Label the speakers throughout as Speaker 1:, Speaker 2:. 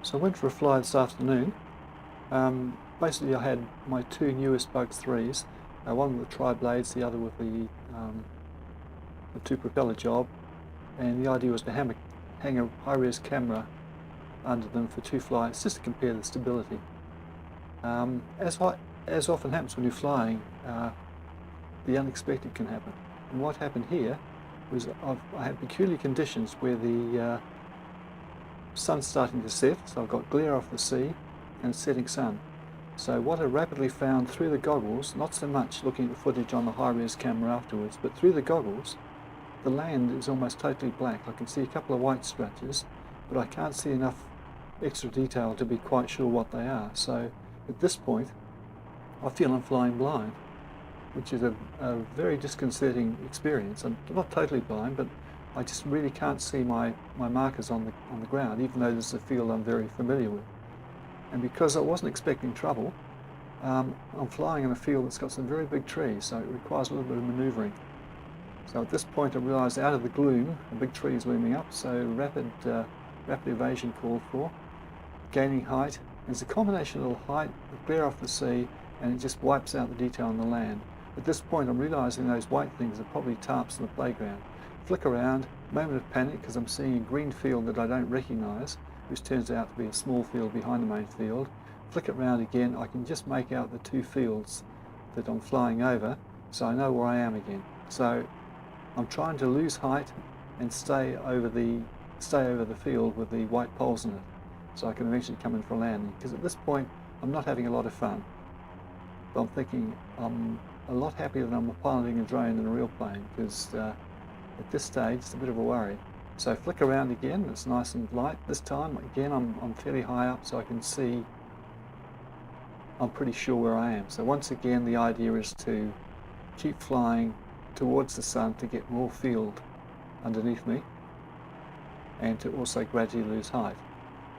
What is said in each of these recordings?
Speaker 1: So I went for a fly this afternoon. Basically I had my two newest Bugs 3s, one with the tri-blades, the other with the two propeller job, and the idea was to hang a high-res camera under them for two flights just to compare the stability. As often happens when you're flying, the unexpected can happen. And what happened here was I had peculiar conditions where the sun's starting to set, so I've got glare off the sea and setting sun. So what I rapidly found through the goggles, not so much looking at the footage on the high-res camera afterwards, but through the goggles, the land is almost totally black. I can see a couple of white scratches, but I can't see enough extra detail to be quite sure what they are. So at this point, I feel I'm flying blind, which is a very disconcerting experience. I'm not totally blind, but I just really can't see my markers on the ground, even though this is a field I'm very familiar with. And because I wasn't expecting trouble, I'm flying in a field that's got some very big trees, so it requires a little bit of manoeuvring. So at this point I realised out of the gloom, a big tree is looming up, so rapid evasion called for, gaining height. And it's a combination of the height, the glare off the sea, and it just wipes out the detail on the land. At this point I'm realising those white things are probably tarps in the playground. Flick around, moment of panic because I'm seeing a green field that I don't recognise, which turns out to be a small field behind the main field. Flick it around again, I can just make out the two fields that I'm flying over, so I know where I am again. So I'm trying to lose height and stay over the field with the white poles in it, so I can eventually come in for a landing. Because at this point I'm not having a lot of fun. But I'm thinking I'm a lot happier than I'm piloting a drone than a real plane, because at this stage it's a bit of a worry. So flick around again, it's nice and light. This time again I'm fairly high up, so I can see, I'm pretty sure where I am. So once again the idea is to keep flying towards the sun to get more field underneath me, and to also gradually lose height.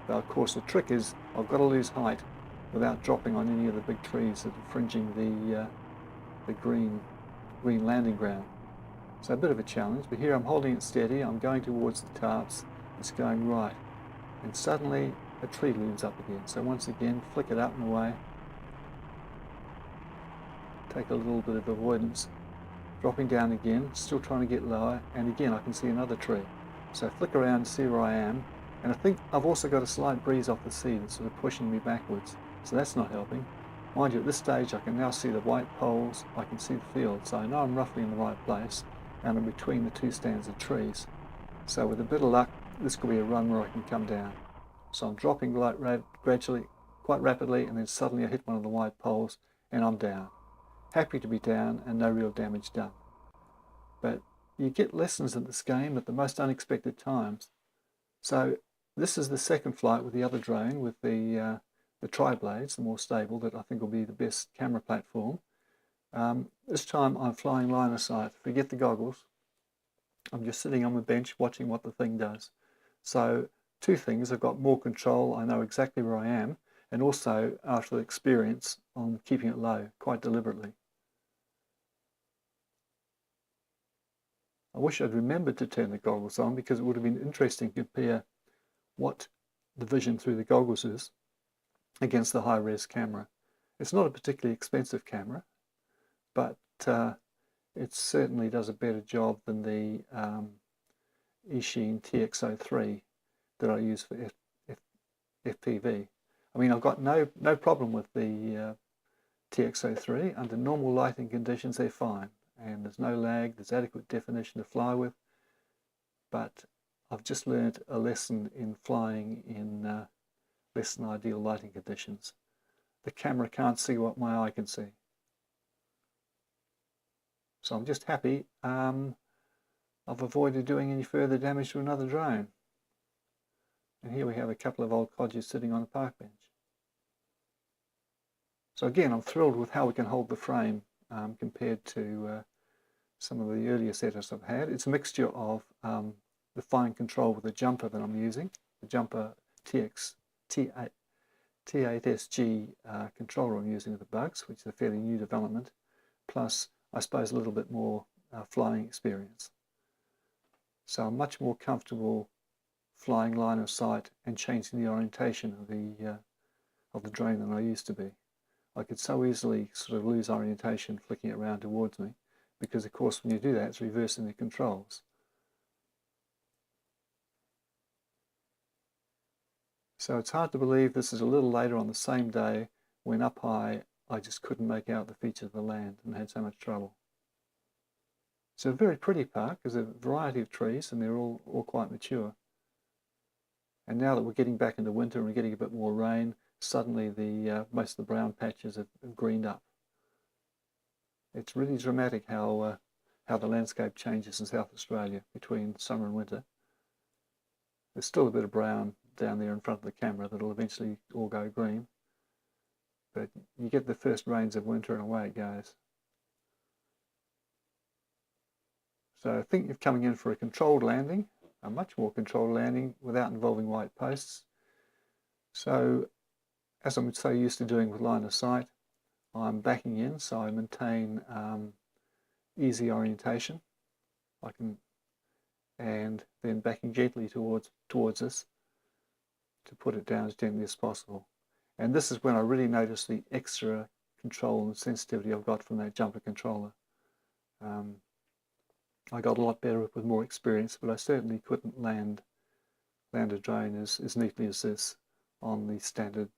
Speaker 1: But of course the trick is I've got to lose height without dropping on any of the big trees that are fringing the green landing ground. So a bit of a challenge, but here I'm holding it steady, I'm going towards the tarps, it's going right, and suddenly a tree looms up again. So once again, flick it up and away, take a little bit of avoidance, dropping down again, still trying to get lower, and again I can see another tree. So flick around and see where I am, and I think I've also got a slight breeze off the sea that's sort of pushing me backwards, so that's not helping. Mind you, at this stage I can now see the white poles, I can see the field, so I know I'm roughly in the right place, and I'm between the two stands of trees. So with a bit of luck, this could be a run where I can come down. So I'm dropping gradually, quite rapidly, and then suddenly I hit one of the white poles and I'm down. Happy to be down and no real damage done. But you get lessons in this game at the most unexpected times. So this is the second flight with the other drone, with the tri-blades, the more stable, that I think will be the best camera platform. This time I'm flying line of sight. Forget the goggles. I'm just sitting on the bench watching what the thing does. So two things, I've got more control, I know exactly where I am, and also after the experience on keeping it low quite deliberately. I wish I'd remembered to turn the goggles on, because it would have been interesting to compare what the vision through the goggles is against the high-res camera. It's not a particularly expensive camera, but it certainly does a better job than the Eachine TX03 that I use for FPV. I mean, I've got no problem with the TX03. Under normal lighting conditions they're fine, and there's no lag, there's adequate definition to fly with. But I've just learned a lesson in flying in less than ideal lighting conditions. The camera can't see what my eye can see. So I'm just happy I've avoided doing any further damage to another drone. And here we have a couple of old codgers sitting on a park bench. So again, I'm thrilled with how we can hold the frame compared to some of the earlier setups I've had. It's a mixture of the fine control with the jumper that I'm using, the jumper T8SG controller I'm using with the Bugs, which is a fairly new development, plus I suppose a little bit more flying experience. So I'm much more comfortable flying line of sight and changing the orientation of the drone than I used to be. I could so easily sort of lose orientation flicking it around towards me, because of course when you do that it's reversing the controls. So it's hard to believe this is a little later on the same day when up high I just couldn't make out the features of the land and had so much trouble. It's a very pretty park. There's a variety of trees and they're all quite mature. And now that we're getting back into winter and we're getting a bit more rain, suddenly most of the brown patches have greened up. It's really dramatic how the landscape changes in South Australia between summer and winter. There's still a bit of brown down there in front of the camera that'll eventually all go green. But you get the first rains of winter and away it goes. So I think you're coming in for a controlled landing, a much more controlled landing without involving white posts. So as I'm so used to doing with line of sight, I'm backing in so I maintain easy orientation. And then backing gently towards us to put it down as gently as possible. And this is when I really notice the extra control and sensitivity I've got from that jumper controller. I got a lot better with more experience, but I certainly couldn't land a drone as neatly as this on the standard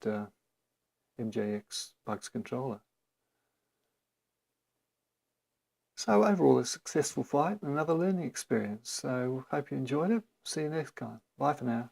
Speaker 1: MJX Bugs controller. So overall, a successful flight and another learning experience. So hope you enjoyed it. See you next time. Bye for now.